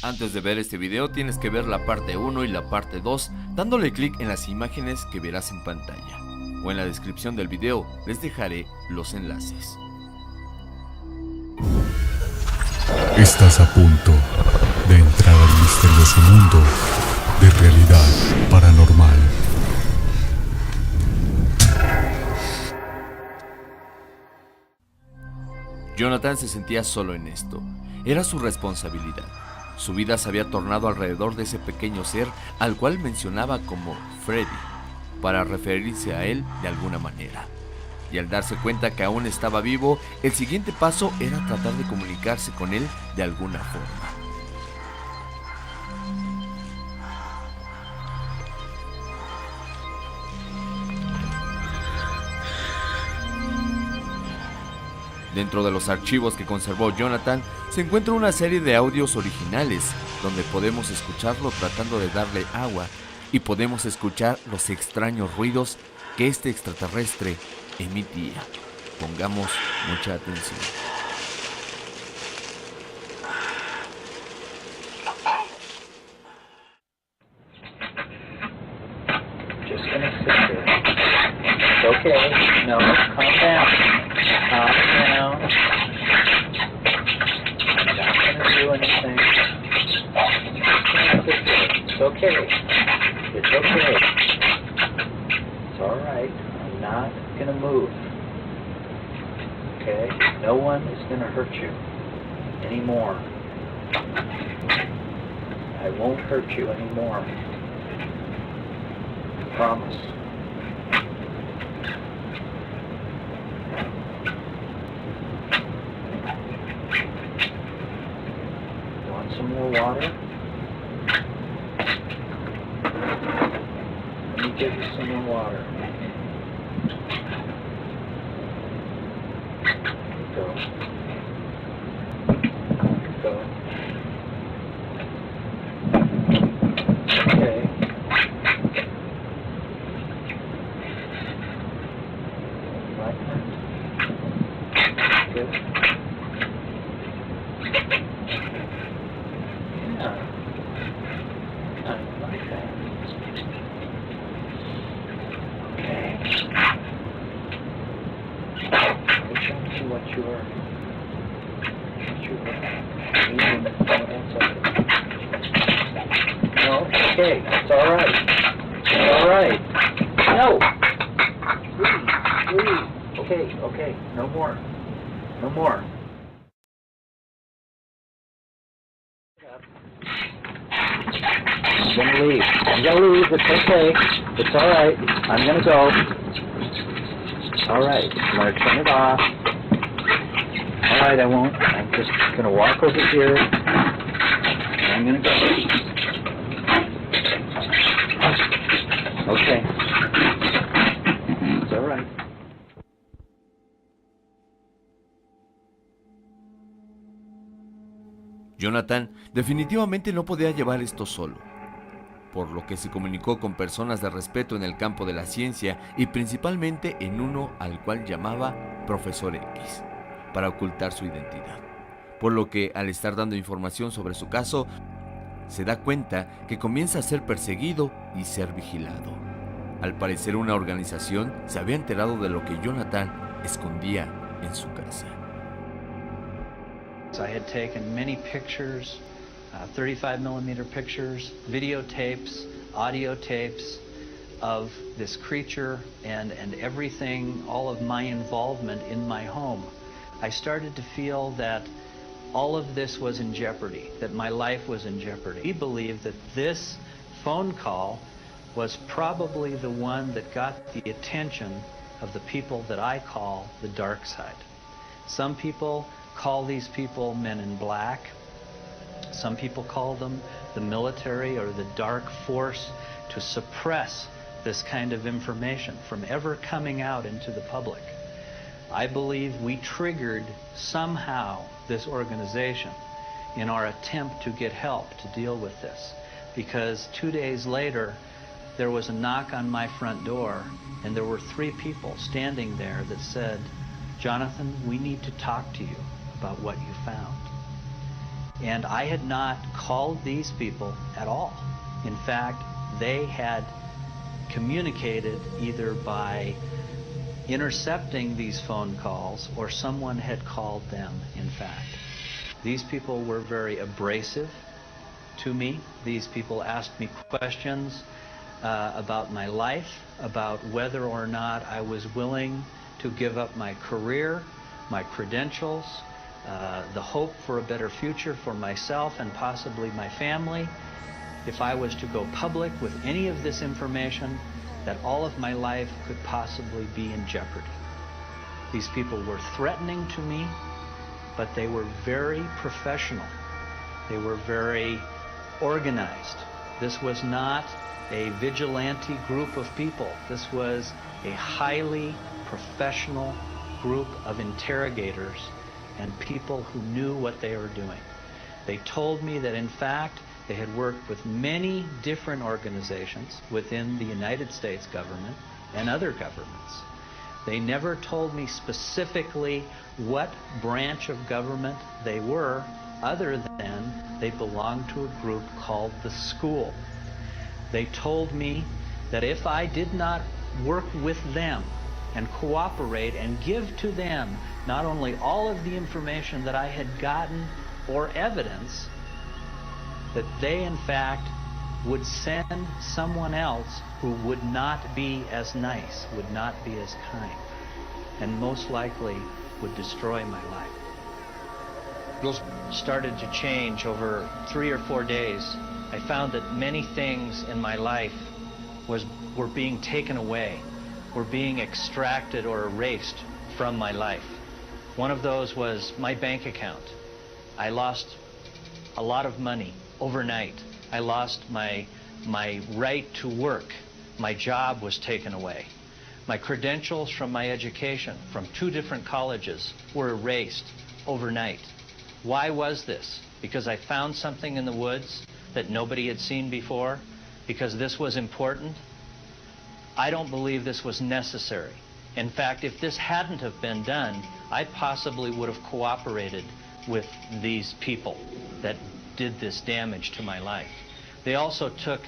Antes de ver este video tienes que ver la parte 1 y la parte 2 dándole clic en las imágenes que verás en pantalla, o en la descripción del video les dejaré los enlaces. Estás a punto de entrar al misterioso mundo de realidad paranormal. Jonathan se sentía solo en esto. Era su responsabilidad. Su vida se había tornado alrededor de ese pequeño ser al cual mencionaba como Freddy, para referirse a él de alguna manera. Y al darse cuenta que aún estaba vivo, el siguiente paso era tratar de comunicarse con él de alguna forma. Dentro de los archivos que conservó Jonathan se encuentra una serie de audios originales donde podemos escucharlo tratando de darle agua y podemos escuchar los extraños ruidos que este extraterrestre emitía. Pongamos mucha atención. Just gonna sit there. It's okay. No, calm down. Calm down. I'm not gonna do anything. Just gonna sit there. It's okay. It's okay. It's alright. I'm not gonna move. Okay? No one is gonna hurt you anymore. I won't hurt you anymore. Promise. Want some more water? Let me give you some more water. Go. Go. Okay. Like that. Good. Yeah. I like that. Okay. Show me what you are needing. No, okay. It's all right. It's all right. No. Please. Okay. No more. No more. I'm gonna leave. It's okay. It's all right. I'm gonna go. All right. I'm gonna turn it off. All right, I won't. I'm just gonna walk over here. And I'm gonna go. Okay. It's all right. Jonathan definitivamente no podía llevar esto solo, por lo que se comunicó con personas de respeto en el campo de la ciencia y principalmente en uno al cual llamaba Profesor X, para ocultar su identidad. Por lo que al estar dando información sobre su caso, se da cuenta que comienza a ser perseguido y ser vigilado. Al parecer una organización se había enterado de lo que Jonathan escondía en su casa. I had taken many pictures, 35mm pictures, videotapes, audio tapes of this creature and everything, all of my involvement in my home. I started to feel that all of this was in jeopardy, that my life was in jeopardy. We believe that this phone call was probably the one that got the attention of the people that I call the dark side. Some people call these people men in black. Some people call them the military or the dark force to suppress this kind of information from ever coming out into the public. I believe we triggered somehow this organization in our attempt to get help to deal with this, because 2 days later there was a knock on my front door and there were 3 people standing there that said, "Jonathan, we need to talk to you about what you found." And I had not called these people at all. In fact, they had communicated either by intercepting these phone calls or someone had called them, in fact. These people were very abrasive to me. These people asked me questions about my life, about whether or not I was willing to give up my career, my credentials, the hope for a better future for myself and possibly my family. If I was to go public with any of this information, that all of my life could possibly be in jeopardy. These people were threatening to me, but they were very professional. They were very organized. This was not a vigilante group of people. This was a highly professional group of interrogators and people who knew what they were doing. They told me that, in fact, they had worked with many different organizations within the United States government and other governments. They never told me specifically what branch of government they were, other than they belonged to a group called the School. They told me that if I did not work with them and cooperate and give to them not only all of the information that I had gotten or evidence, that they in fact would send someone else who would not be as nice, would not be as kind, and most likely would destroy my life. Those started to change over 3 or 4 days. I found that many things in my life were being taken away, were being extracted or erased from my life. One of those was my bank account. I lost a lot of money overnight. I lost my right to work. My job was taken away. My credentials from my education from 2 different colleges were erased overnight. Why was this? Because I found something in the woods that nobody had seen before? Because this was important? I don't believe this was necessary. In fact, if this hadn't have been done, I possibly would have cooperated with these people that did this damage to my life. They also took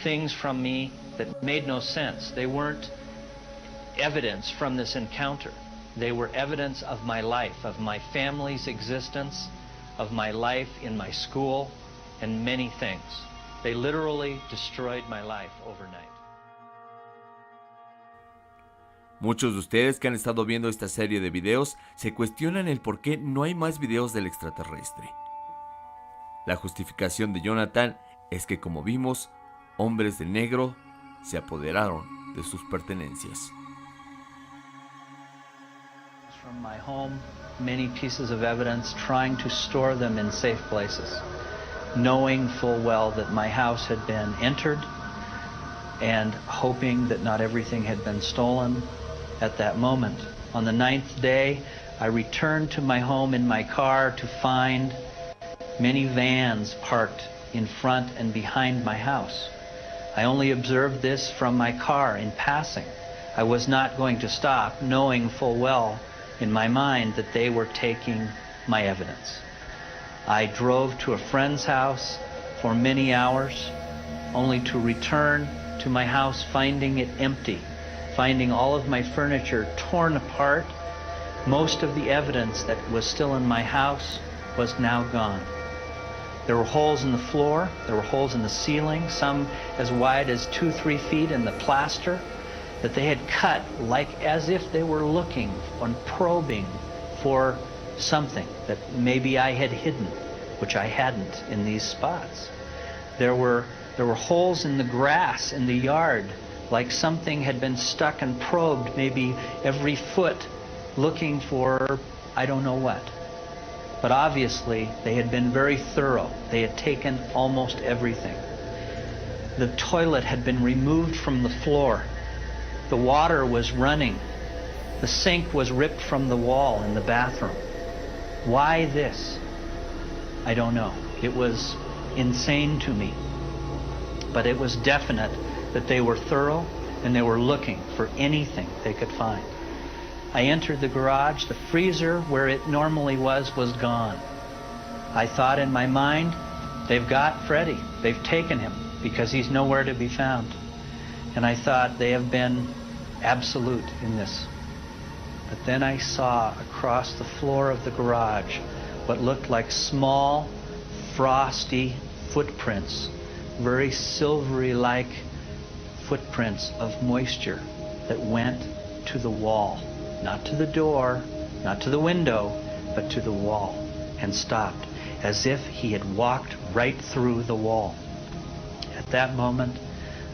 things from me that made no sense. They weren't evidence from this encounter. They were evidence of my life, of my family's existence, of my life in my school, and many things. They literally destroyed my life overnight. Muchos de ustedes que han estado viendo esta serie de videos se cuestionan el por qué no hay más videos del extraterrestre. La justificación de Jonathan es que, como vimos, hombres de negro se apoderaron de sus pertenencias. From my home, many pieces of evidence, trying to store them in safe places, knowing full well that my house had been entered and hoping that not everything had been stolen at that moment. On the 9th day, I returned to my home in my car to find many vans parked in front and behind my house. I only observed this from my car in passing. I was not going to stop, knowing full well in my mind that they were taking my evidence. I drove to a friend's house for many hours, only to return to my house finding it empty, finding all of my furniture torn apart. Most of the evidence that was still in my house was now gone. There were holes in the floor, there were holes in the ceiling, some as wide as 2-3 feet in the plaster that they had cut like as if they were looking and probing for something that maybe I had hidden, which I hadn't in these spots. There were holes in the grass in the yard, like something had been stuck and probed maybe every foot looking for I don't know what. But obviously they had been very thorough. They had taken almost everything. The toilet had been removed from the floor. The water was running. The sink was ripped from the wall in the bathroom. Why this? I don't know. It was insane to me. But it was definite that they were thorough and they were looking for anything they could find. I entered the garage. The freezer where it normally was gone. I thought in my mind, they've got Freddie. They've taken him because he's nowhere to be found. And I thought they have been absolute in this. But then I saw across the floor of the garage what looked like small, frosty footprints, very silvery-like footprints of moisture that went to the wall, not to the door, not to the window, but to the wall, and stopped, as if he had walked right through the wall. At that moment,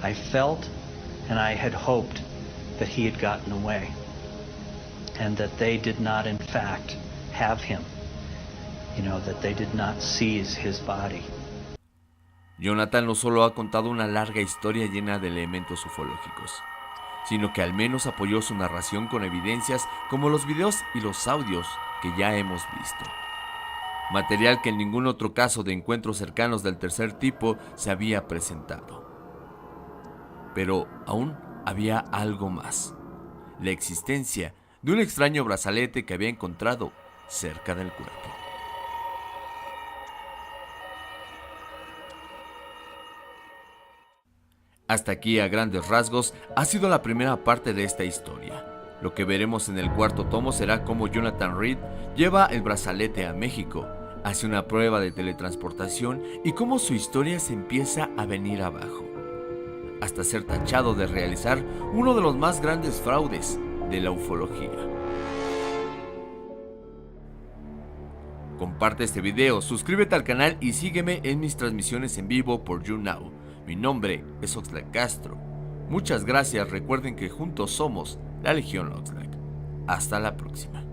I felt and I had hoped that he had gotten away, and that they did not in fact have him, that they did not seize his body. Jonathan no solo ha contado una larga historia llena de elementos ufológicos, sino que al menos apoyó su narración con evidencias como los videos y los audios que ya hemos visto. Material que en ningún otro caso de encuentros cercanos del tercer tipo se había presentado. Pero aún había algo más: la existencia de un extraño brazalete que había encontrado cerca del cuerpo. Hasta aquí, a grandes rasgos, ha sido la primera parte de esta historia. Lo que veremos en el cuarto tomo será cómo Jonathan Reed lleva el brazalete a México, hace una prueba de teletransportación y cómo su historia se empieza a venir abajo, hasta ser tachado de realizar uno de los más grandes fraudes de la ufología. Comparte este video, suscríbete al canal y sígueme en mis transmisiones en vivo por YouNow. Mi nombre es Oxlack Castro. Muchas gracias, recuerden que juntos somos la Legión Oxlack. Hasta la próxima.